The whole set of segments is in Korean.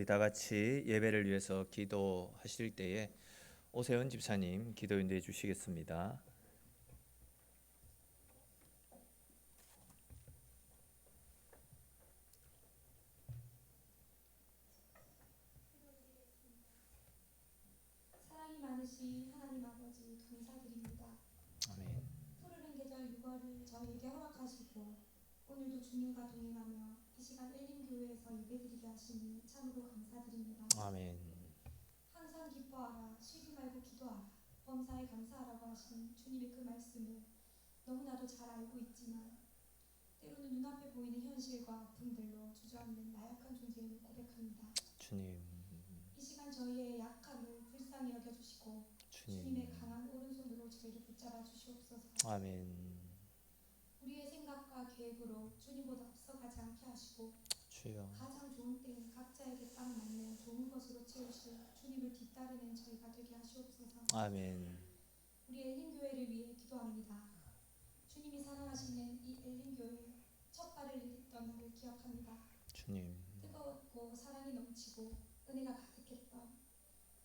우리 다 같이 예배를 위해서 기도하실 때에 오세훈 집사님 기도 인도해 주시겠습니다. 사랑이 많으신 하나님 아버지 감사드립니다. 아멘. 푸르른 계절 6월을 저희에게 허락하시고 오늘도 주님과 동행하며 이 시간 엘림교회에서 예배드리게 하시니 참으로 감사드립니다. 아멘. 항상 기뻐하라, 쉬지 말고 기도하라, 범사에 감사하라고 하신 주님의 그 말씀을 너무나도 잘 알고 있지만 때로는 눈앞에 보이는 현실과 아픔들로 주저앉는 나약한 존재임을 고백합니다. 주님, 이 시간 저희의 약함을 불쌍히 여겨주시고 주님. 주님의 강한 오른손으로 저희를 붙잡아 주시옵소서. 아멘. 우리의 생각과 계획으로 주님보다 앞서가지 않게 하시고 주여. 가장 좋은 때에 각자에게 딱 맞는 좋은 것으로 채우실 주님을 뒤따르는 저희가 되게 하시옵소서. 아멘. 우리 엘림교회를 위해 기도합니다. 주님이 사랑하시는 이 엘림교회에 첫 발을 내딛던 날을 기억합니다. 주님. 뜨거웠고 사랑이 넘치고 은혜가 가득했던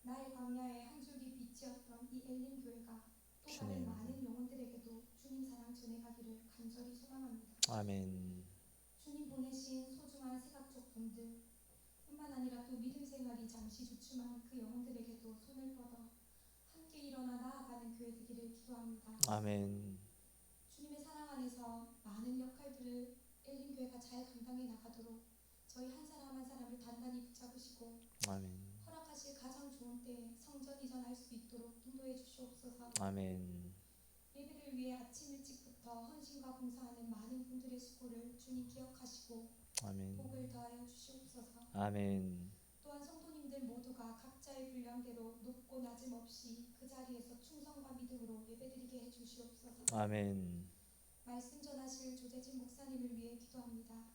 나의 광야의 한 줄기 빛이었던 이 엘림교회가 또 다른 주님. 많은 영혼들에게도 주님 사랑 전해가기를 간절히 소망합니다. 아멘. 주님 보내신 소중한 세각적 분들 뿐만 아니라 또 믿음 생활이 잠시 주춤한 그 영혼들에게도 손을 뻗어 함께 일어나 나아가는 교회 되기를 기도합니다. 아멘. 주님의 사랑 안에서 많은 역할들을 엘림교회가 잘 감당해 나가도록 저희 한 사람 한 사람을 단단히 붙잡으시고 아멘. 허락하실 가장 좋은 때에 성전 이전할 수 있도록 인도해 주시옵소서. 아멘. 예배를 위해 아침 일찍부터 헌신과 봉사하는 많은 분들의 수고를 주님 기억하시고 아멘. 복을 더하여 주시옵소서. 아멘. 또한 성도님들 모두가 각자의 분량대로 높고 낮음 없이 그 자리에서 충성과 믿음으로 예배드리게 해 주시옵소서. 아멘. 말씀 전하실 조재진 목사님을 위해 기도합니다.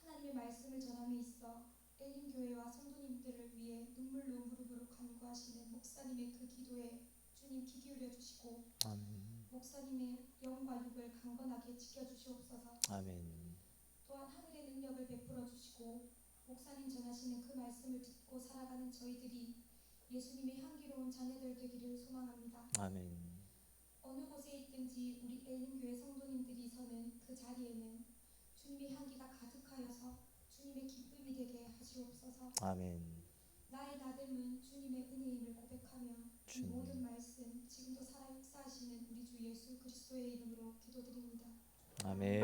하나님의 말씀을 전함에 있어 엘림교회와 성도님들을 위해 눈물로 무릎으로 간구하시는 목사님의 그 기도에 주님 귀 기울여 주시고 아멘. 목사님의 영과 육을 강건하게 지켜주시옵소서. 아멘. 또한 하늘의 능력을 베풀어 주시고 목사님 전하시는 그 말씀을 듣고 살아가는 저희들이 예수님의 향기로운 자녀들 되기를 소망합니다. 아멘. 어느 곳에 있든지 우리 엘림교회 성도님들이 서는 그 자리에는 주님의 향기가 가득하여서 주님의 기쁨이 되게 하시옵소서. 아멘. 나의 나됨은 주님의 은혜임을 고백하며 이 주님. 모든 말씀 지금도 살아 역사하시는 우리 주 예수 그리스도의 이름으로 기도드립니다. 아멘.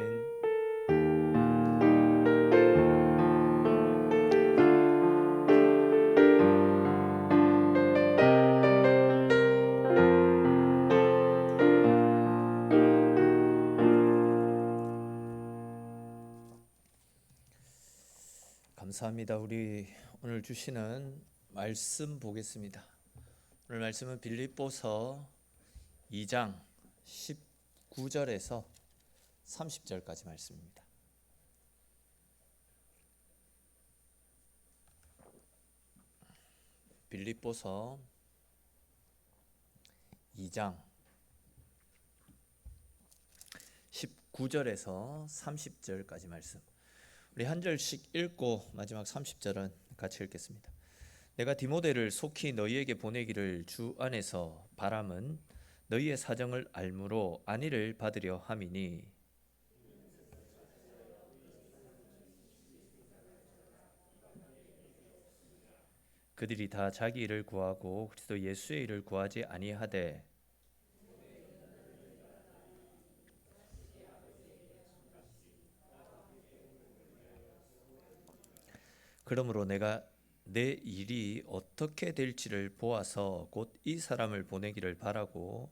감사합니다. 우리 오늘 주시는 말씀 보겠습니다. 오늘 말씀은 빌립보서 2장 19절에서 30절까지 말씀입니다. 빌립보서 2장 19절에서 30절까지 말씀. 우리 한 절씩 읽고 마지막 30절은 같이 읽겠습니다. 내가 디모데를 속히 너희에게 보내기를 주 안에서 바람은 너희의 사정을 알므로 안위를 받으려 함이니 그들이 다 자기 일을 구하고 그리스도 예수의 일을 구하지 아니하되 그러므로 내가 내 일이 어떻게 될지를 보아서 곧 이 사람을 보내기를 바라고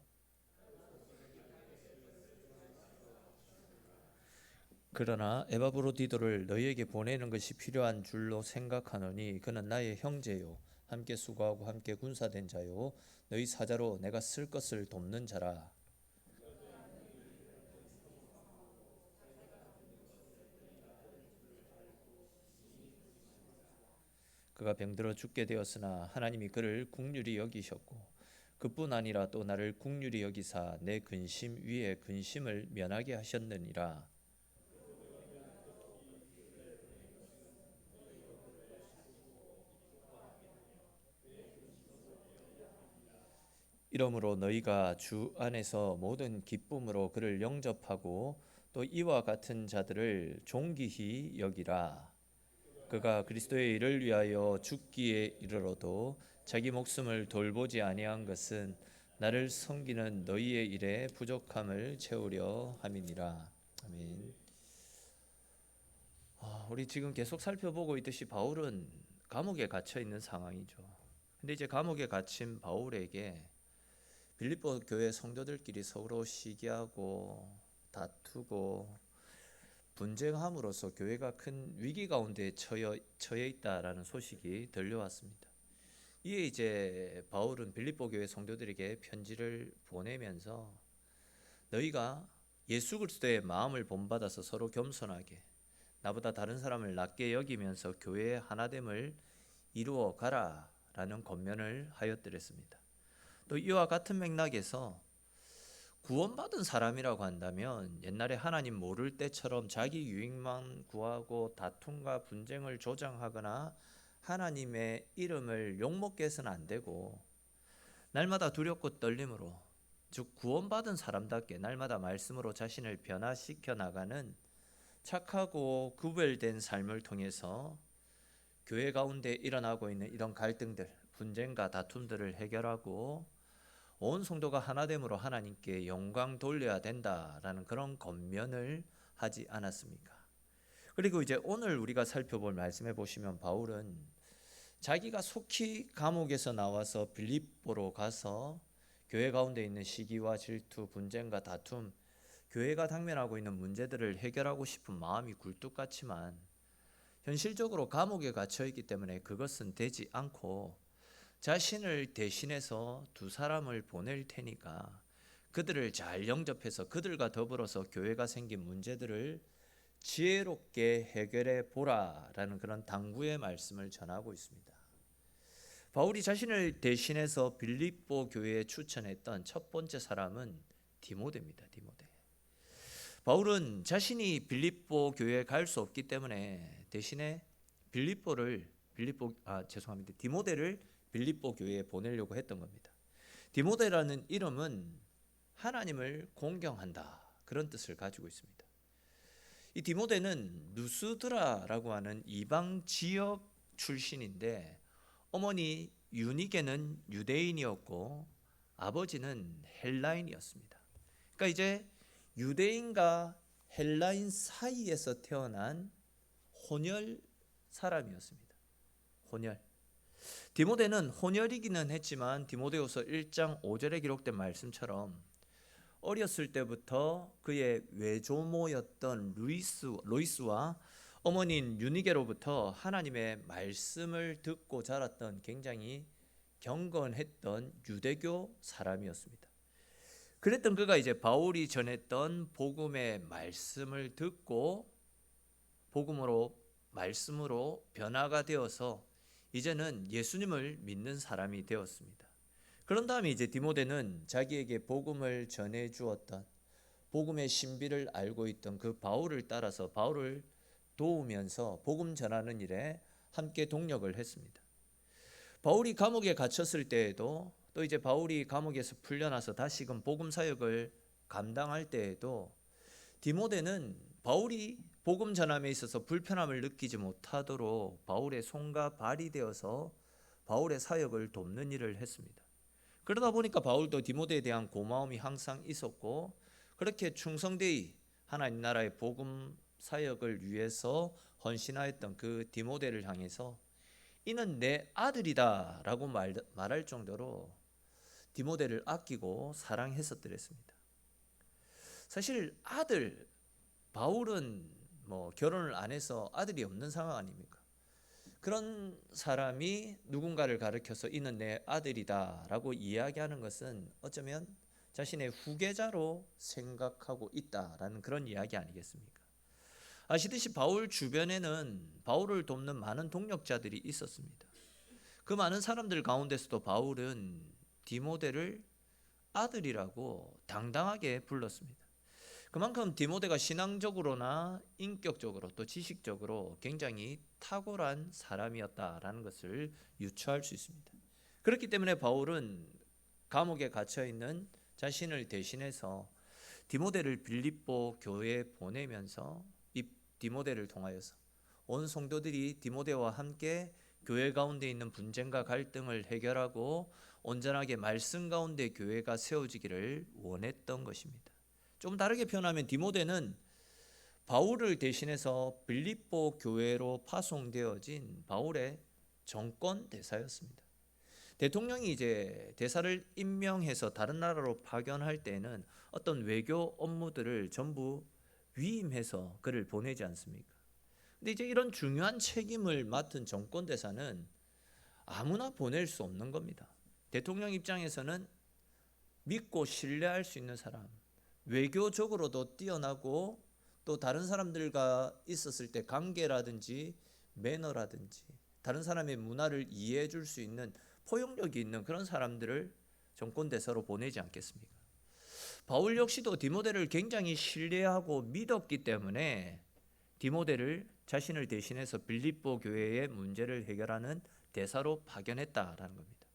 그러나 에바브로디도를 너희에게 보내는 것이 필요한 줄로 생각하노니 그는 나의 형제요 함께 수고하고 함께 군사된 자요 너희 사자로 내가 쓸 것을 돕는 자라. 그가 병들어 죽게 되었으나 하나님이 그를 긍휼히 여기셨고 그뿐 아니라 또 나를 긍휼히 여기사 내 근심 위에 근심을 면하게 하셨느니라. 이러므로 너희가 주 안에서 모든 기쁨으로 그를 영접하고 또 이와 같은 자들을 존귀히 여기라. 그가 그리스도의 일을 위하여 죽기에 이르러도 자기 목숨을 돌보지 아니한 것은 나를 섬기는 너희의 일에 부족함을 채우려 함이니라. 아멘. 우리 지금 계속 살펴보고 있듯이 바울은 감옥에 갇혀 있는 상황이죠. 근데 이제 감옥에 갇힌 바울에게 빌립보 교회 성도들끼리 서로 시기하고 다투고 분쟁함으로써 교회가 큰 위기 가운데 처해 있다라는 소식이 들려왔습니다. 이에 이제 바울은 빌립보 교회 성도들에게 편지를 보내면서 너희가 예수 그리스도의 마음을 본받아서 서로 겸손하게 나보다 다른 사람을 낮게 여기면서 교회의 하나됨을 이루어 가라라는 권면을 하였더랬습니다. 또 이와 같은 맥락에서 구원받은 사람이라고 한다면 옛날에 하나님 모를 때처럼 자기 유익만 구하고 다툼과 분쟁을 조장하거나 하나님의 이름을 욕먹게 해서는 안 되고 날마다 두렵고 떨림으로 즉 구원받은 사람답게 날마다 말씀으로 자신을 변화시켜 나가는 착하고 구별된 삶을 통해서 교회 가운데 일어나고 있는 이런 갈등들, 분쟁과 다툼들을 해결하고 온 성도가 하나됨으로 하나님께 영광 돌려야 된다라는 그런 권면을 하지 않았습니까? 그리고 이제 오늘 우리가 살펴볼 말씀해 보시면 바울은 자기가 속히 감옥에서 나와서 빌립보로 가서 교회 가운데 있는 시기와 질투, 분쟁과 다툼, 교회가 당면하고 있는 문제들을 해결하고 싶은 마음이 굴뚝 같지만 현실적으로 감옥에 갇혀 있기 때문에 그것은 되지 않고 자신을 대신해서 두 사람을 보낼 테니까 그들을 잘 영접해서 그들과 더불어서 교회가 생긴 문제들을 지혜롭게 해결해 보라라는 그런 당부의 말씀을 전하고 있습니다. 바울이 자신을 대신해서 빌립보 교회에 추천했던 첫 번째 사람은 디모데입니다. 디모데. 바울은 자신이 빌립보 교회에 갈 수 없기 때문에 대신에 디모데를 빌립보 교회에 보내려고 했던 겁니다. 디모데라는 이름은 하나님을 공경한다 그런 뜻을 가지고 있습니다. 이 디모데는 누스드라라고 하는 이방 지역 출신인데 어머니 유니게는 유대인이었고 아버지는 헬라인이었습니다. 그러니까 이제 유대인과 헬라인 사이에서 태어난 혼혈 사람이었습니다. 혼혈. 디모데는 혼혈이기는 했지만 디모데후서 1장 5절에 기록된 말씀처럼 어렸을 때부터 그의 외조모였던 로이스와 어머니인 유니게로부터 하나님의 말씀을 듣고 자랐던 굉장히 경건했던 유대교 사람이었습니다. 그랬던 그가 이제 바울이 전했던 복음의 말씀을 듣고 복음으로 말씀으로 변화가 되어서 이제는 예수님을 믿는 사람이 되었습니다. 그런 다음에 이제 디모데는 자기에게 복음을 전해 주었던 복음의 신비를 알고 있던 그 바울을 따라서 바울을 도우면서 복음 전하는 일에 함께 동력을 했습니다. 바울이 감옥에 갇혔을 때에도 또 이제 바울이 감옥에서 풀려나서 다시금 복음 사역을 감당할 때에도 디모데는 바울이 복음 전함에 있어서 불편함을 느끼지 못하도록 바울의 손과 발이 되어서 바울의 사역을 돕는 일을 했습니다. 그러다 보니까 바울도 디모데에 대한 고마움이 항상 있었고 그렇게 충성되이 하나님 나라의 복음 사역을 위해서 헌신하였던 그 디모데를 향해서 이는 내 아들이다 라고 말할 정도로 디모데를 아끼고 사랑했었더랬습니다. 사실 바울은 결혼을 안 해서 아들이 없는 상황 아닙니까? 그런 사람이 누군가를 가리켜서 이는 내 아들이다 라고 이야기하는 것은 어쩌면 자신의 후계자로 생각하고 있다라는 그런 이야기 아니겠습니까? 아시듯이 바울 주변에는 바울을 돕는 많은 동력자들이 있었습니다. 그 많은 사람들 가운데서도 바울은 디모데를 아들이라고 당당하게 불렀습니다. 그만큼 디모데가 신앙적으로나 인격적으로 또 지식적으로 굉장히 탁월한 사람이었다라는 것을 유추할 수 있습니다. 그렇기 때문에 바울은 감옥에 갇혀 있는 자신을 대신해서 디모데를 빌립보 교회에 보내면서 이 디모데를 통하여서 온 성도들이 디모데와 함께 교회 가운데 있는 분쟁과 갈등을 해결하고 온전하게 말씀 가운데 교회가 세워지기를 원했던 것입니다. 좀 다르게 표현하면 디모데는 바울을 대신해서 빌립보 교회로 파송되어진 바울의 정권 대사였습니다. 대통령이 이제 대사를 임명해서 다른 나라로 파견할 때는 어떤 외교 업무들을 전부 위임해서 그를 보내지 않습니까? 근데 이제 이런 중요한 책임을 맡은 정권 대사는 아무나 보낼 수 없는 겁니다. 대통령 입장에서는 믿고 신뢰할 수 있는 사람, 외교적으로도 뛰어나고 또 다른 사람들과 있었을 때 관계라든지 매너라든지 다른 사람의 문화를 이해해 줄 수 있는 포용력이 있는 그런 사람들을 정권 대사로 보내지 않겠습니까? 바울 역시도 디모데를 굉장히 신뢰하고 믿었기 때문에 디모데를 자신을 대신해서 빌립보 교회의 문제를 해결하는 대사로 파견했다라는 겁니다.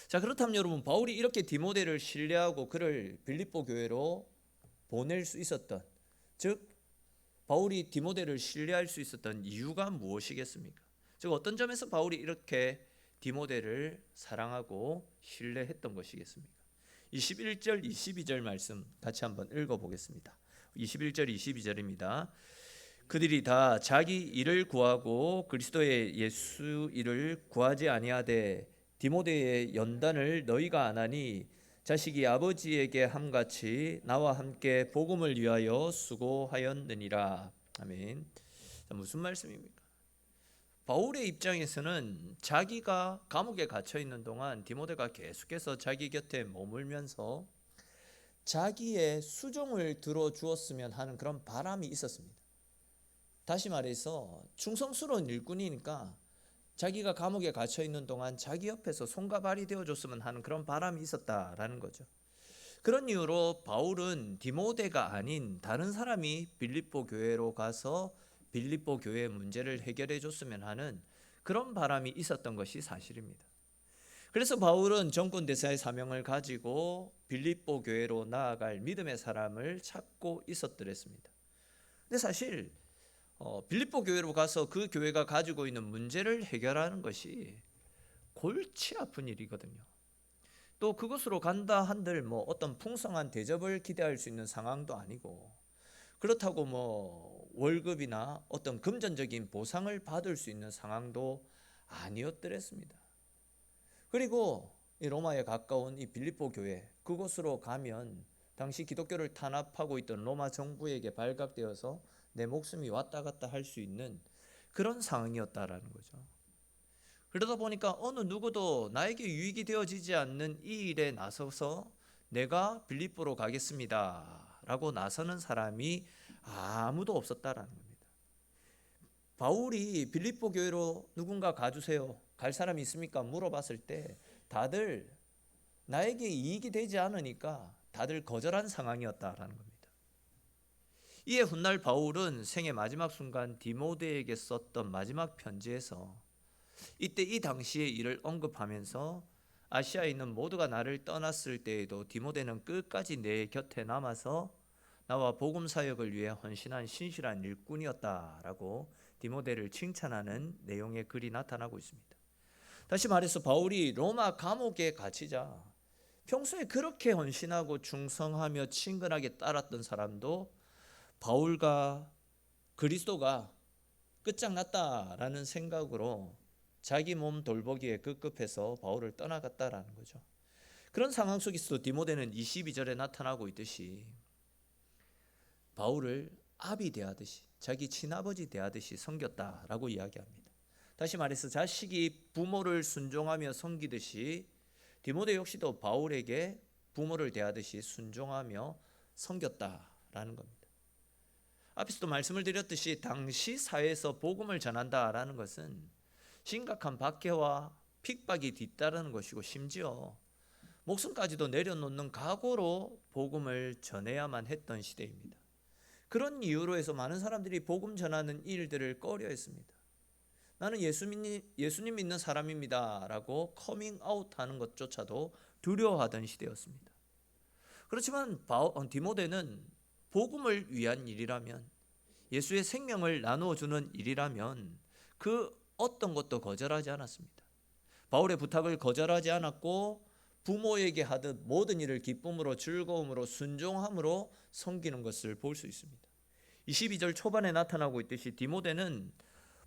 자, 그렇다면 여러분, 바울이 이렇게 디모데를 신뢰하고 그를 빌립보 교회로 보낼 수 있었던, 즉 바울이 디모데를 신뢰할 수 있었던 이유가 무엇이겠습니까? 즉 어떤 점에서 바울이 이렇게 디모데를 사랑하고 신뢰했던 것이겠습니까? 21절 22절 말씀 같이 한번 읽어보겠습니다. 21절 22절입니다. 그들이 다 자기 일을 구하고 그리스도의 예수 일을 구하지 아니하되 디모데의 연단을 너희가 안 하니 자식이 아버지에게 함같이 나와 함께 복음을 위하여 수고하였느니라. 아멘. 무슨 말씀입니까? 바울의 입장에서는 자기가 감옥에 갇혀 있는 동안 디모데가 계속해서 자기 곁에 머물면서 자기의 수종을 들어주었으면 하는 그런 바람이 있었습니다. 다시 말해서 충성스러운 일꾼이니까 자기가 감옥에 갇혀 있는 동안 자기 옆에서 손과 발이 되어줬으면 하는 그런 바람이 있었다라는 거죠. 그런 이유로 바울은 디모데가 아닌 다른 사람이 빌립보 교회로 가서 빌립보 교회의 문제를 해결해 줬으면 하는 그런 바람이 있었던 것이 사실입니다. 그래서 바울은 정권 대사의 사명을 가지고 빌립보 교회로 나아갈 믿음의 사람을 찾고 있었더랬습니다. 근데 사실 빌립보 교회로 가서 그 교회가 가지고 있는 문제를 해결하는 것이 골치 아픈 일이거든요. 또 그곳으로 간다 한들 어떤 풍성한 대접을 기대할 수 있는 상황도 아니고, 그렇다고 월급이나 어떤 금전적인 보상을 받을 수 있는 상황도 아니었더랬습니다. 그리고 이 로마에 가까운 이 빌립보 교회, 그곳으로 가면 당시 기독교를 탄압하고 있던 로마 정부에게 발각되어서 내 목숨이 왔다 갔다 할 수 있는 그런 상황이었다라는 거죠. 그러다 보니까 어느 누구도 나에게 유익이 되어지지 않는 이 일에 나서서 내가 빌립보로 가겠습니다 라고 나서는 사람이 아무도 없었다라는 겁니다. 바울이 빌립보 교회로 누군가 가주세요, 갈 사람이 있습니까? 물어봤을 때 다들 나에게 이익이 되지 않으니까 다들 거절한 상황이었다라는 겁니다. 이에 훗날 바울은 생의 마지막 순간 디모데에게 썼던 마지막 편지에서 이때 이 당시의 일을 언급하면서 아시아에 있는 모두가 나를 떠났을 때에도 디모데는 끝까지 내 곁에 남아서 나와 복음 사역을 위해 헌신한 신실한 일꾼이었다라고 디모데를 칭찬하는 내용의 글이 나타나고 있습니다. 다시 말해서 바울이 로마 감옥에 갇히자 평소에 그렇게 헌신하고 충성하며 친근하게 따랐던 사람도 바울과 그리스도가 끝장났다라는 생각으로 자기 몸 돌보기에 급급해서 바울을 떠나갔다라는 거죠. 그런 상황 속에서도 디모데는 22절에 나타나고 있듯이 바울을 아비 대하듯이, 자기 친아버지 대하듯이 섬겼다라고 이야기합니다. 다시 말해서 자식이 부모를 순종하며 섬기듯이 디모데 역시도 바울에게 부모를 대하듯이 순종하며 섬겼다라는 겁니다. 앞에서도 말씀을 드렸듯이 당시 사회에서 복음을 전한다라는 것은 심각한 박해와 핍박이 뒤따르는 것이고, 심지어 목숨까지도 내려놓는 각오로 복음을 전해야만 했던 시대입니다. 그런 이유로 해서 많은 사람들이 복음 전하는 일들을 꺼려했습니다. 나는 예수님 믿는 사람입니다 라고 커밍아웃하는 것조차도 두려워하던 시대였습니다. 그렇지만 디모데는 복음을 위한 일이라면, 예수의 생명을 나누어 주는 일이라면 그 어떤 것도 거절하지 않았습니다. 바울의 부탁을 거절하지 않았고 부모에게 하듯 모든 일을 기쁨으로 즐거움으로 순종함으로 섬기는 것을 볼 수 있습니다. 22절 초반에 나타나고 있듯이 디모데는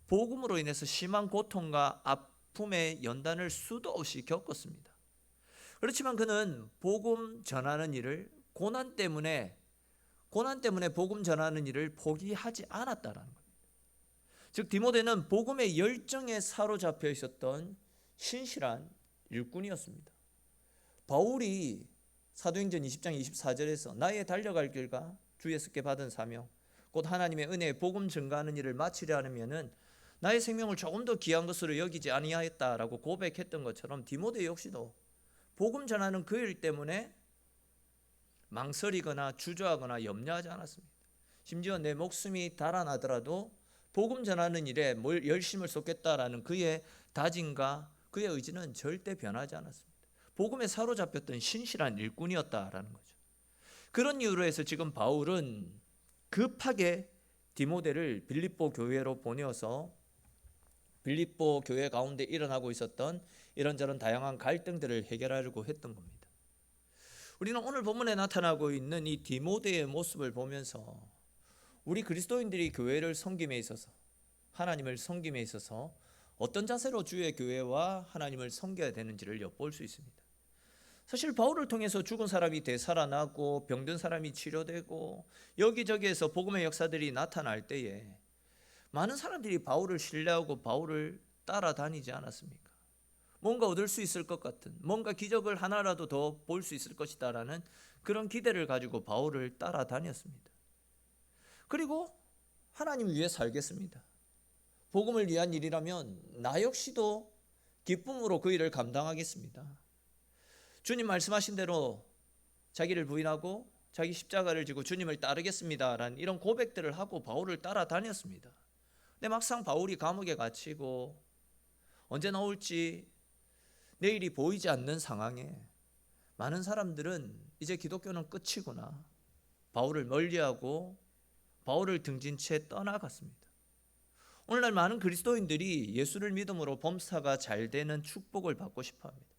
복음으로 인해서 심한 고통과 아픔의 연단을 수도 없이 겪었습니다. 그렇지만 그는 복음 전하는 일을 고난 때문에 복음 전하는 일을 포기하지 않았다라는 겁니다. 즉 디모데는 복음의 열정에 사로잡혀 있었던 신실한 일꾼이었습니다. 바울이 사도행전 20장 24절에서 나의 달려갈 길과 주 예수께 받은 사명 곧 하나님의 은혜의 복음 증거하는 일을 마치려 하면은 나의 생명을 조금 더 귀한 것으로 여기지 아니하였다라고 고백했던 것처럼 디모데 역시도 복음 전하는 그 일 때문에 망설이거나 주저하거나 염려하지 않았습니다. 심지어 내 목숨이 달아나더라도 복음 전하는 일에 열심을 쏟겠다라는 그의 다짐과 그의 의지는 절대 변하지 않았습니다. 복음에 사로잡혔던 신실한 일꾼이었다라는 거죠. 그런 이유로 해서 지금 바울은 급하게 디모데를 빌립보 교회로 보내어서 빌립보 교회 가운데 일어나고 있었던 이런저런 다양한 갈등들을 해결하려고 했던 겁니다. 우리는 오늘 본문에 나타나고 있는 이 디모데의 모습을 보면서 우리 그리스도인들이 교회를 섬김에 있어서, 하나님을 섬김에 있어서 어떤 자세로 주의 교회와 하나님을 섬겨야 되는지를 엿볼 수 있습니다. 사실 바울을 통해서 죽은 사람이 되살아나고 병든 사람이 치료되고 여기저기에서 복음의 역사들이 나타날 때에 많은 사람들이 바울을 신뢰하고 바울을 따라다니지 않았습니까? 뭔가 얻을 수 있을 것 같은, 뭔가 기적을 하나라도 더 볼 수 있을 것이다라는 그런 기대를 가지고 바울을 따라다녔습니다. 그리고 하나님 위해 살겠습니다. 복음을 위한 일이라면 나 역시도 기쁨으로 그 일을 감당하겠습니다. 주님 말씀하신 대로 자기를 부인하고 자기 십자가를 지고 주님을 따르겠습니다라는 이런 고백들을 하고 바울을 따라다녔습니다. 근데 막상 바울이 감옥에 갇히고 언제 나올지 내일이 보이지 않는 상황에 많은 사람들은 이제 기독교는 끝이구나, 바울을 멀리하고 바울을 등진 채 떠나갔습니다. 오늘날 많은 그리스도인들이 예수를 믿음으로 범사가 잘 되는 축복을 받고 싶어합니다.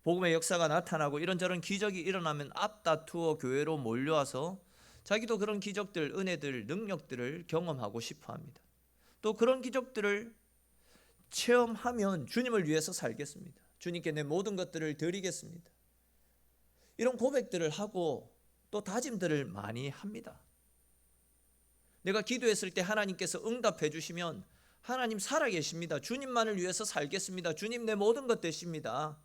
복음의 역사가 나타나고 이런저런 기적이 일어나면 앞다투어 교회로 몰려와서 자기도 그런 기적들, 은혜들, 능력들을 경험하고 싶어합니다. 또 그런 기적들을 체험하면 주님을 위해서 살겠습니다. 주님께 내 모든 것들을 드리겠습니다. 이런 고백들을 하고 또 다짐들을 많이 합니다. 내가 기도했을 때 하나님께서 응답해 주시면 하나님 살아계십니다. 주님만을 위해서 살겠습니다. 주님 내 모든 것 되십니다.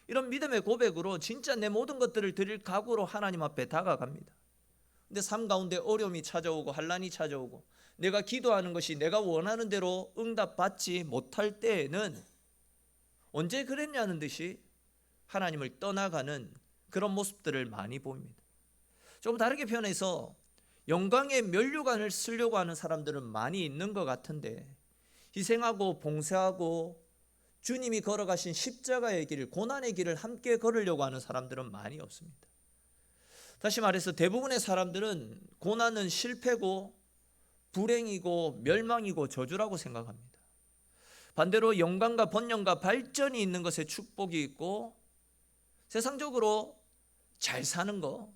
이런 믿음의 고백으로 진짜 내 모든 것들을 드릴 각오로 하나님 앞에 다가갑니다. 근데 삶 가운데 어려움이 찾아오고 환난이 찾아오고 내가 기도하는 것이 내가 원하는 대로 응답받지 못할 때에는 언제 그랬냐는 듯이 하나님을 떠나가는 그런 모습들을 많이 보입니다. 좀 다르게 표현해서 영광의 면류관을 쓰려고 하는 사람들은 많이 있는 것 같은데 희생하고 봉사하고 주님이 걸어가신 십자가의 길, 고난의 길을 함께 걸으려고 하는 사람들은 많이 없습니다. 다시 말해서 대부분의 사람들은 고난은 실패고 불행이고 멸망이고 저주라고 생각합니다. 반대로 영광과 번영과 발전이 있는 것에 축복이 있고 세상적으로 잘 사는 것,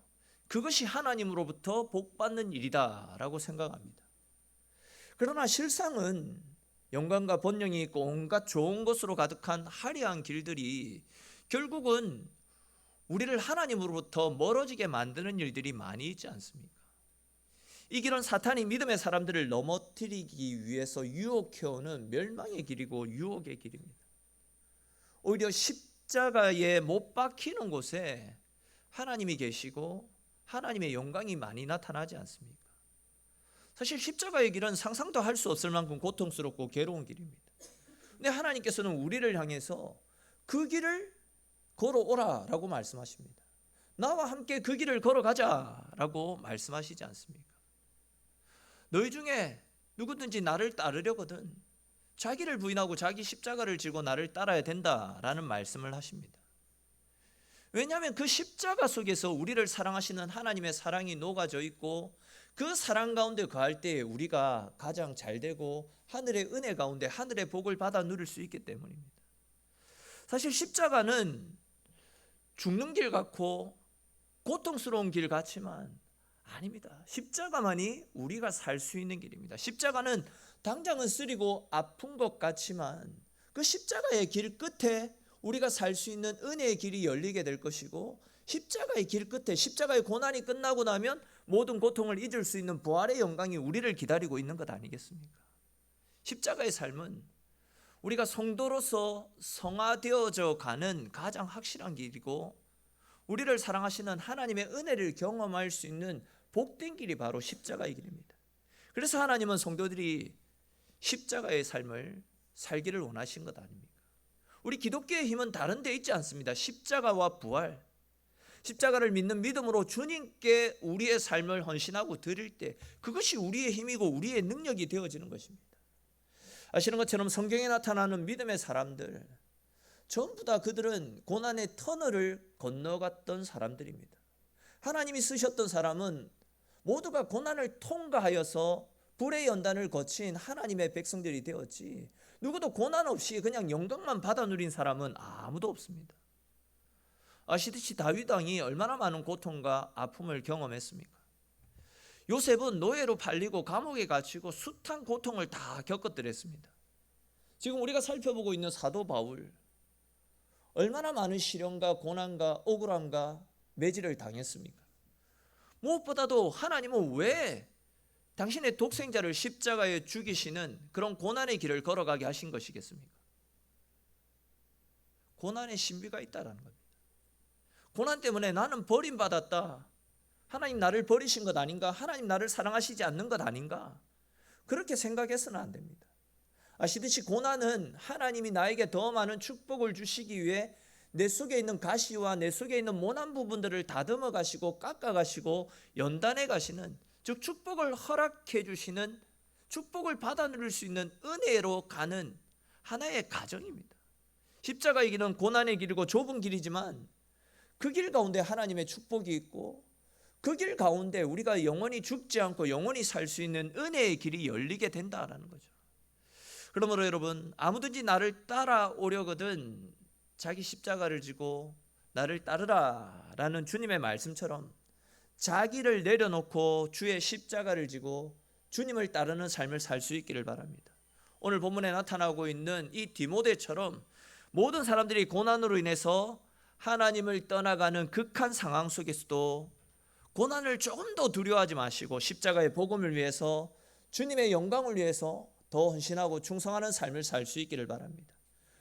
그것이 하나님으로부터 복받는 일이다라고 생각합니다. 그러나 실상은 영광과 번영이 있고 온갖 좋은 것으로 가득한 화려한 길들이 결국은 우리를 하나님으로부터 멀어지게 만드는 일들이 많이 있지 않습니까? 이 길은 사탄이 믿음의 사람들을 넘어뜨리기 위해서 유혹해오는 멸망의 길이고 유혹의 길입니다. 오히려 십자가에 못 박히는 곳에 하나님이 계시고 하나님의 영광이 많이 나타나지 않습니까? 사실 십자가의 길은 상상도 할 수 없을 만큼 고통스럽고 괴로운 길입니다. 근데 하나님께서는 우리를 향해서 그 길을 걸어오라라고 말씀하십니다. 나와 함께 그 길을 걸어가자라고 말씀하시지 않습니까? 너희 중에 누구든지 나를 따르려거든 자기를 부인하고 자기 십자가를 지고 나를 따라야 된다라는 말씀을 하십니다. 왜냐하면 그 십자가 속에서 우리를 사랑하시는 하나님의 사랑이 녹아져 있고 그 사랑 가운데 거할 때 우리가 가장 잘 되고 하늘의 은혜 가운데 하늘의 복을 받아 누릴 수 있기 때문입니다. 사실 십자가는 죽는 길 같고 고통스러운 길 같지만 아닙니다. 십자가만이 우리가 살 수 있는 길입니다. 십자가는 당장은 쓰리고 아픈 것 같지만 그 십자가의 길 끝에 우리가 살 수 있는 은혜의 길이 열리게 될 것이고, 십자가의 길 끝에 십자가의 고난이 끝나고 나면 모든 고통을 잊을 수 있는 부활의 영광이 우리를 기다리고 있는 것 아니겠습니까? 십자가의 삶은 우리가 성도로서 성화되어져 가는 가장 확실한 길이고, 우리를 사랑하시는 하나님의 은혜를 경험할 수 있는 복된 길이 바로 십자가의 길입니다. 그래서 하나님은 성도들이 십자가의 삶을 살기를 원하신 것 아닙니까? 우리 기독교의 힘은 다른 데 있지 않습니다. 십자가와 부활, 십자가를 믿는 믿음으로 주님께 우리의 삶을 헌신하고 드릴 때 그것이 우리의 힘이고 우리의 능력이 되어지는 것입니다. 아시는 것처럼 성경에 나타나는 믿음의 사람들, 전부 다 그들은 고난의 터널을 건너갔던 사람들입니다. 하나님이 쓰셨던 사람은 모두가 고난을 통과하여서 불의 연단을 거친 하나님의 백성들이 되었지, 누구도 고난 없이 그냥 영광만 받아 누린 사람은 아무도 없습니다. 아시듯이 다윗 왕이 얼마나 많은 고통과 아픔을 경험했습니까? 요셉은 노예로 팔리고 감옥에 갇히고 숱한 고통을 다 겪었더랬습니다. 지금 우리가 살펴보고 있는 사도 바울, 얼마나 많은 시련과 고난과 억울함과 매질을 당했습니까? 무엇보다도 하나님은 왜 당신의 독생자를 십자가에 죽이시는 그런 고난의 길을 걸어가게 하신 것이겠습니까? 고난의 신비가 있다라는 겁니다. 고난 때문에 나는 버림받았다, 하나님 나를 버리신 것 아닌가, 하나님 나를 사랑하시지 않는 것 아닌가, 그렇게 생각해서는 안 됩니다. 아시듯이 고난은 하나님이 나에게 더 많은 축복을 주시기 위해 내 속에 있는 가시와 내 속에 있는 모난 부분들을 다듬어 가시고 깎아 가시고 연단해 가시는, 즉 축복을 허락해 주시는, 축복을 받아 누릴 수 있는 은혜로 가는 하나의 과정입니다. 십자가의 길은 고난의 길이고 좁은 길이지만 그 길 가운데 하나님의 축복이 있고, 그 길 가운데 우리가 영원히 죽지 않고 영원히 살 수 있는 은혜의 길이 열리게 된다라는 거죠. 그러므로 여러분, 아무든지 나를 따라오려거든 자기 십자가를 지고 나를 따르라 라는 주님의 말씀처럼 자기를 내려놓고 주의 십자가를 지고 주님을 따르는 삶을 살 수 있기를 바랍니다. 오늘 본문에 나타나고 있는 이 디모데처럼 모든 사람들이 고난으로 인해서 하나님을 떠나가는 극한 상황 속에서도 고난을 조금 더 두려워하지 마시고 십자가의 복음을 위해서, 주님의 영광을 위해서 더 헌신하고 충성하는 삶을 살 수 있기를 바랍니다.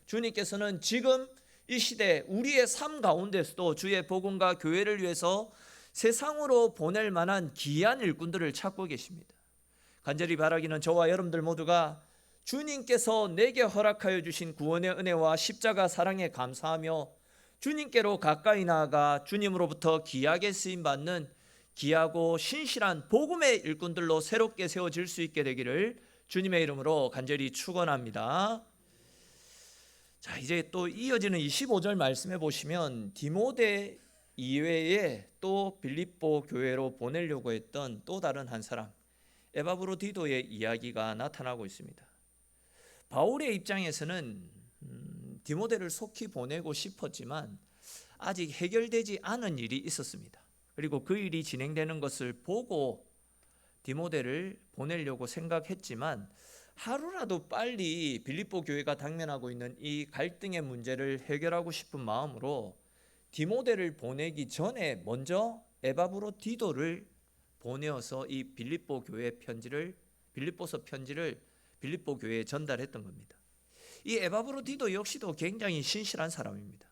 주님께서는 지금 이 시대 우리의 삶 가운데서도 주의 복음과 교회를 위해서 세상으로 보낼 만한 귀한 일꾼들을 찾고 계십니다. 간절히 바라기는 저와 여러분들 모두가 주님께서 내게 허락하여 주신 구원의 은혜와 십자가 사랑에 감사하며 주님께로 가까이 나아가 주님으로부터 귀하게 쓰임받는 귀하고 신실한 복음의 일꾼들로 새롭게 세워질 수 있게 되기를 주님의 이름으로 간절히 축원합니다. 자, 이제 또 이어지는 25절 말씀해 보시면 디모데 이외에 또 빌립보 교회로 보내려고 했던 또 다른 한 사람, 에바브로디도의 이야기가 나타나고 있습니다. 바울의 입장에서는 디모데를 속히 보내고 싶었지만 아직 해결되지 않은 일이 있었습니다. 그리고 그 일이 진행되는 것을 보고 디모데를 보내려고 생각했지만 하루라도 빨리 빌립보 교회가 당면하고 있는 이 갈등의 문제를 해결하고 싶은 마음으로 디모데를 보내기 전에 먼저 에바브로디도를 보내어서 이 빌립보 교회 편지를, 빌립보서 편지를 빌립보 교회에 전달했던 겁니다. 이 에바브로디도 역시도 굉장히 신실한 사람입니다.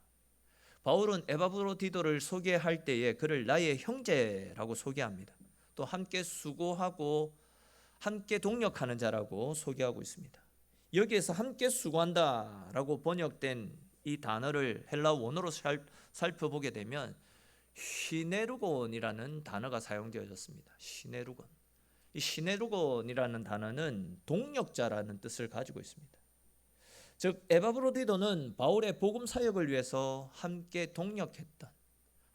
바울은 에바브로디도를 소개할 때에 그를 나의 형제라고 소개합니다. 또 함께 수고하고 함께 동력하는 자라고 소개하고 있습니다. 여기에서 함께 수고한다라고 번역된 이 단어를 헬라 원어로 살펴보게 되면 시네루곤이라는 단어가 사용되어졌습니다. 시네루곤. 이 시네루곤이라는 단어는 동력자라는 뜻을 가지고 있습니다. 즉 에바브로디도는 바울의 복음 사역을 위해서 함께 동력했던,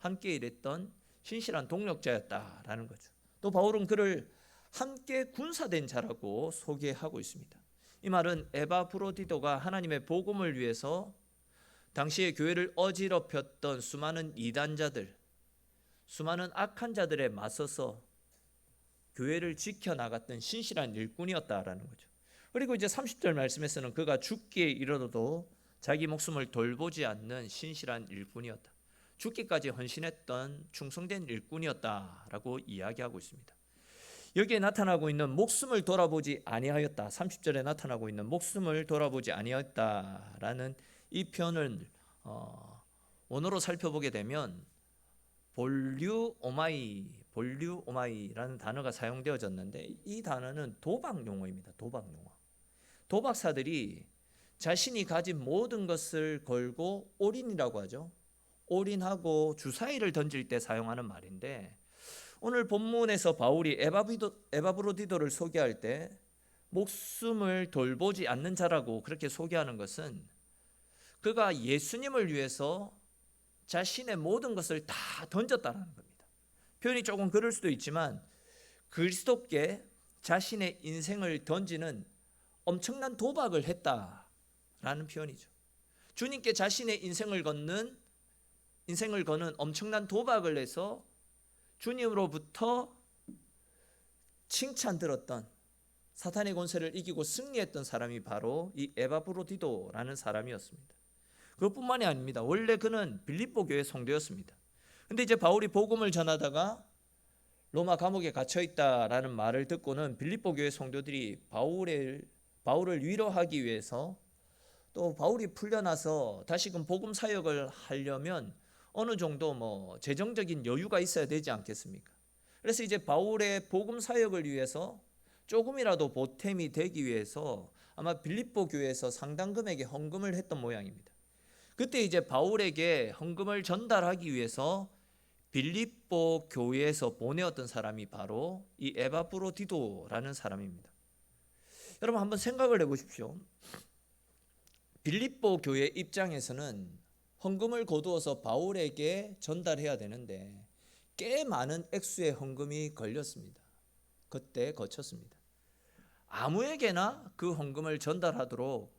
함께 일했던 신실한 동력자였다라는 거죠. 또 바울은 그를 함께 군사된 자라고 소개하고 있습니다. 이 말은 에바브로디도가 하나님의 복음을 위해서 당시의 교회를 어지럽혔던 수많은 이단자들, 수많은 악한 자들에 맞서서 교회를 지켜나갔던 신실한 일꾼이었다라는 거죠. 그리고 이제 30절 말씀에서는 그가 죽기에 이르러도 자기 목숨을 돌보지 않는 신실한 일꾼이었다. 죽기까지 헌신했던 충성된 일꾼이었다라고 이야기하고 있습니다. 여기에 나타나고 있는 목숨을 돌아보지 아니하였다. 30절에 나타나고 있는 목숨을 돌아보지 아니하였다라는 이 표현을 원어로 살펴보게 되면 볼류오마이라는 단어가 사용되어졌는데 이 단어는 도박 용어입니다. 도박 용어. 도박사들이 자신이 가진 모든 것을 걸고 올인이라고 하죠. 올인하고 주사위를 던질 때 사용하는 말인데 오늘 본문에서 바울이 에바브로디도를 소개할 때 목숨을 돌보지 않는 자라고 그렇게 소개하는 것은 그가 예수님을 위해서 자신의 모든 것을 다 던졌다는 겁니다. 표현이 조금 그럴 수도 있지만 그리스도께 자신의 인생을 던지는 엄청난 도박을 했다라는 표현이죠. 주님께 자신의 인생을 거는 엄청난 도박을 해서 주님으로부터 칭찬 들었던 사탄의 권세를 이기고 승리했던 사람이 바로 이 에바브로디도라는 사람이었습니다. 그것뿐만이 아닙니다. 원래 그는 빌립보 교회 성도였습니다. 근데 이제 바울이 복음을 전하다가 로마 감옥에 갇혀 있다라는 말을 듣고는 빌립보 교회 성도들이 바울을 위로하기 위해서 또 바울이 풀려나서 다시금 복음 사역을 하려면 어느 정도 재정적인 여유가 있어야 되지 않겠습니까? 그래서 이제 바울의 복음 사역을 위해서 조금이라도 보탬이 되기 위해서 아마 빌립보 교회에서 상당 금액의 헌금을 했던 모양입니다. 그때 이제 바울에게 헌금을 전달하기 위해서 빌립보 교회에서 보내었던 사람이 바로 이 에바브로디도라는 사람입니다. 여러분 한번 생각을 해보십시오. 빌립보 교회 입장에서는 헌금을 거두어서 바울에게 전달해야 되는데 꽤 많은 액수의 헌금이 걸렸습니다. 그때 거쳤습니다. 아무에게나 그 헌금을 전달하도록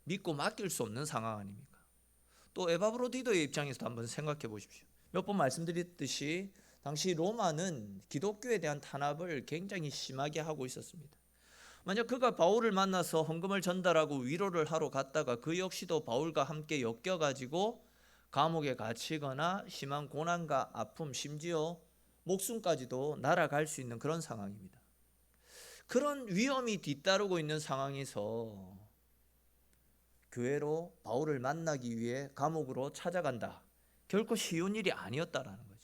믿고 맡길 수 없는 상황 아닙니까? 또 에바브로디도의 입장에서도 한번 생각해 보십시오. 몇 번 말씀드렸듯이 당시 로마는 기독교에 대한 탄압을 굉장히 심하게 하고 있었습니다. 만약 그가 바울을 만나서 헌금을 전달하고 위로를 하러 갔다가 그 역시도 바울과 함께 엮여가지고 감옥에 갇히거나 심한 고난과 아픔 심지어 목숨까지도 날아갈 수 있는 그런 상황입니다. 그런 위험이 뒤따르고 있는 상황에서 교회로 바울을 만나기 위해 감옥으로 찾아간다. 결코 쉬운 일이 아니었다라는 거죠.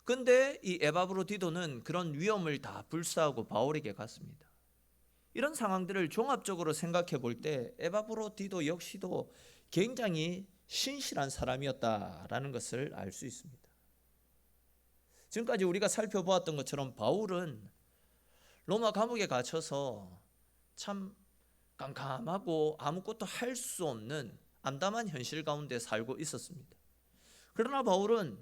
그런데 이 에바브로디도는 그런 위험을 다 불사하고 바울에게 갔습니다. 이런 상황들을 종합적으로 생각해 볼 때 에바브로디도 역시도 굉장히 신실한 사람이었다라는 것을 알 수 있습니다. 지금까지 우리가 살펴보았던 것처럼 바울은 로마 감옥에 갇혀서 참 깜깜하고 아무것도 할 수 없는 암담한 현실 가운데 살고 있었습니다. 그러나 바울은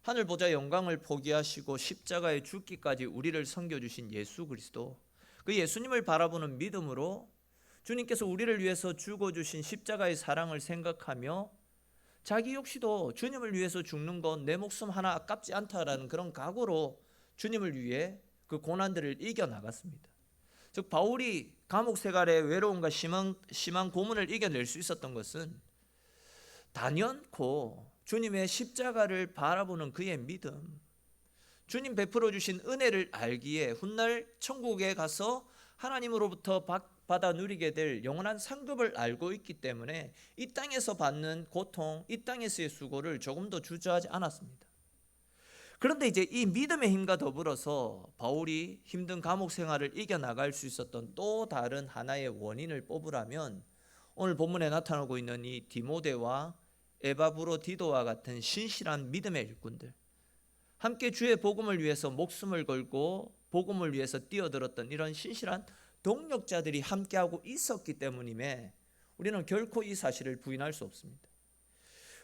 하늘 보좌 영광을 포기하시고 십자가에 죽기까지 우리를 섬겨주신 예수 그리스도, 그 예수님을 바라보는 믿음으로 주님께서 우리를 위해서 죽어주신 십자가의 사랑을 생각하며 자기 역시도 주님을 위해서 죽는 건 내 목숨 하나 아깝지 않다라는 그런 각오로 주님을 위해 그 고난들을 이겨나갔습니다. 즉 바울이 감옥 생활의 외로움과 심한 고문을 이겨낼 수 있었던 것은 단연코 주님의 십자가를 바라보는 그의 믿음, 주님 베풀어 주신 은혜를 알기에 훗날 천국에 가서 하나님으로부터 받아 누리게 될 영원한 상급을 알고 있기 때문에 이 땅에서 받는 고통, 이 땅에서의 수고를 조금도 주저하지 않았습니다. 그런데 이제 이 믿음의 힘과 더불어서 바울이 힘든 감옥 생활을 이겨나갈 수 있었던 또 다른 하나의 원인을 뽑으라면 오늘 본문에 나타나고 있는 이 디모데와 에바브로디도와 같은 신실한 믿음의 일꾼들, 함께 주의 복음을 위해서 목숨을 걸고 복음을 위해서 뛰어들었던 이런 신실한 동력자들이 함께하고 있었기 때문임에 우리는 결코 이 사실을 부인할 수 없습니다.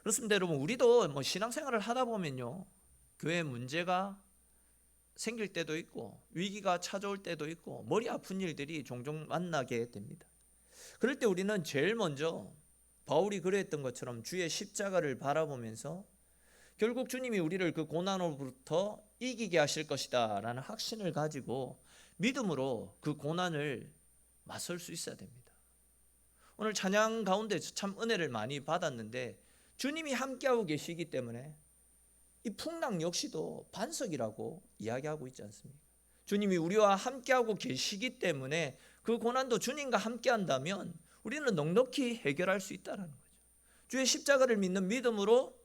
그렇습니다, 여러분. 우리도 뭐 신앙생활을 하다 보면요, 교회 문제가 생길 때도 있고 위기가 찾아올 때도 있고 머리 아픈 일들이 종종 만나게 됩니다. 그럴 때 우리는 제일 먼저 바울이 그랬던 것처럼 주의 십자가를 바라보면서 결국 주님이 우리를 그 고난으로부터 이기게 하실 것이다 라는 확신을 가지고 믿음으로 그 고난을 맞설 수 있어야 됩니다. 오늘 찬양 가운데 참 은혜를 많이 받았는데 주님이 함께하고 계시기 때문에 이 풍랑 역시도 반석이라고 이야기하고 있지 않습니까? 주님이 우리와 함께하고 계시기 때문에 그 고난도 주님과 함께한다면 우리는 넉넉히 해결할 수 있다는 거죠. 주의 십자가를 믿는 믿음으로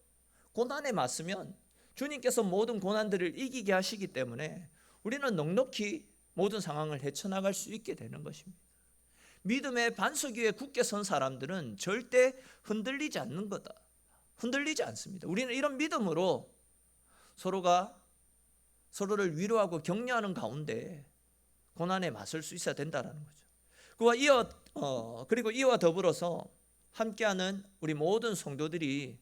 고난에 맞서면 주님께서 모든 고난들을 이기게 하시기 때문에 우리는 넉넉히 모든 상황을 헤쳐나갈 수 있게 되는 것입니다. 믿음의 반석 위에 굳게 선 사람들은 절대 흔들리지 않는 거다. 흔들리지 않습니다. 우리는 이런 믿음으로 서로가 서로를 위로하고 격려하는 가운데 고난에 맞설 수 있어야 된다는 거죠. 그리고 이와 더불어서 함께하는 우리 모든 성도들이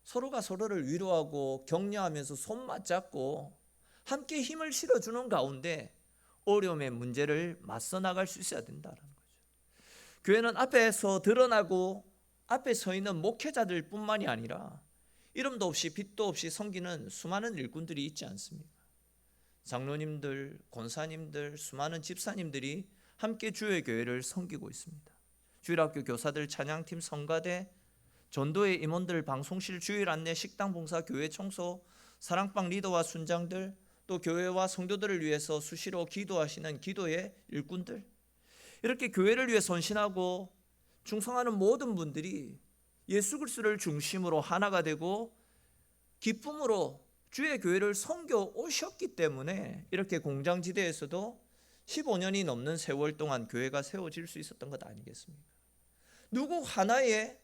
서로가 서로를 위로하고 격려하면서 손 맞잡고 함께 힘을 실어주는 가운데 어려움의 문제를 맞서 나갈 수 있어야 된다는 거죠. 교회는 앞에서 드러나고 앞에 서 있는 목회자들 뿐만이 아니라 이름도 없이 빛도 없이 섬기는 수많은 일꾼들이 있지 않습니까? 장로님들, 권사님들, 수많은 집사님들이 함께 주의 교회를 섬기고 있습니다. 주일학교 교사들, 찬양팀, 성가대, 전도의 임원들, 방송실, 주일 안내, 식당 봉사, 교회 청소, 사랑방 리더와 순장들, 또 교회와 성도들을 위해서 수시로 기도하시는 기도의 일꾼들, 이렇게 교회를 위해 헌신하고 충성하는 모든 분들이 예수 그리스도를 중심으로 하나가 되고 기쁨으로 주의 교회를 섬겨 오셨기 때문에 이렇게 공장지대에서도 15년이 넘는 세월 동안 교회가 세워질 수 있었던 것 아니겠습니까? 누구 하나의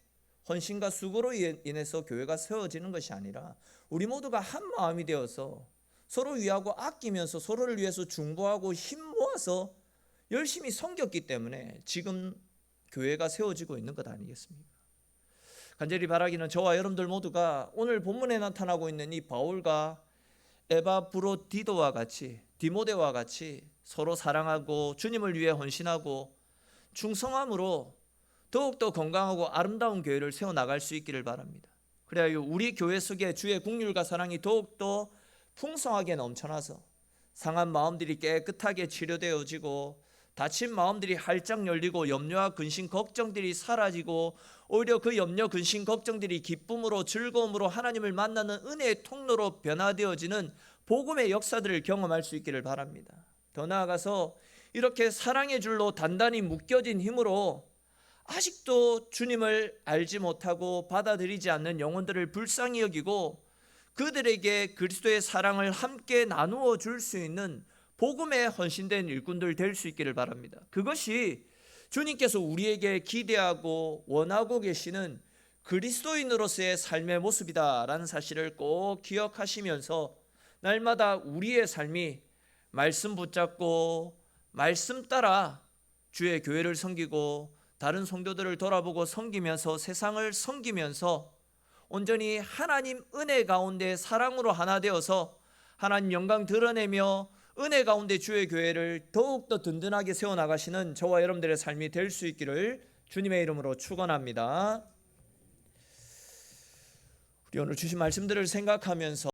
헌신과 수고로 인해서 교회가 세워지는 것이 아니라 우리 모두가 한 마음이 되어서 서로 위하고 아끼면서 서로를 위해서 중보하고 힘 모아서 열심히 섬겼기 때문에 지금 교회가 세워지고 있는 것 아니겠습니까? 간절히 바라기는 저와 여러분들 모두가 오늘 본문에 나타나고 있는 이 바울과 에바브로디도와 같이, 디모데와 같이 서로 사랑하고 주님을 위해 헌신하고 충성함으로 더욱더 건강하고 아름다운 교회를 세워나갈 수 있기를 바랍니다. 그래야 우리 교회 속에 주의 긍휼과 사랑이 더욱더 풍성하게 넘쳐나서 상한 마음들이 깨끗하게 치료되어지고 다친 마음들이 활짝 열리고 염려와 근심 걱정들이 사라지고 오히려 그 염려 근심 걱정들이 기쁨으로 즐거움으로 하나님을 만나는 은혜의 통로로 변화되어지는 복음의 역사들을 경험할 수 있기를 바랍니다. 더 나아가서 이렇게 사랑의 줄로 단단히 묶여진 힘으로 아직도 주님을 알지 못하고 받아들이지 않는 영혼들을 불쌍히 여기고 그들에게 그리스도의 사랑을 함께 나누어 줄 수 있는 복음에 헌신된 일꾼들 될 수 있기를 바랍니다. 그것이 주님께서 우리에게 기대하고 원하고 계시는 그리스도인으로서의 삶의 모습이다라는 사실을 꼭 기억하시면서 날마다 우리의 삶이 말씀 붙잡고 말씀 따라 주의 교회를 섬기고 다른 성도들을 돌아보고 섬기면서 세상을 섬기면서 온전히 하나님 은혜 가운데 사랑으로 하나 되어서 하나님 영광 드러내며 은혜 가운데 주의 교회를 더욱더 든든하게 세워나가시는 저와 여러분들의 삶이 될 수 있기를 주님의 이름으로 축원합니다. 우리 오늘 주신 말씀들을 생각하면서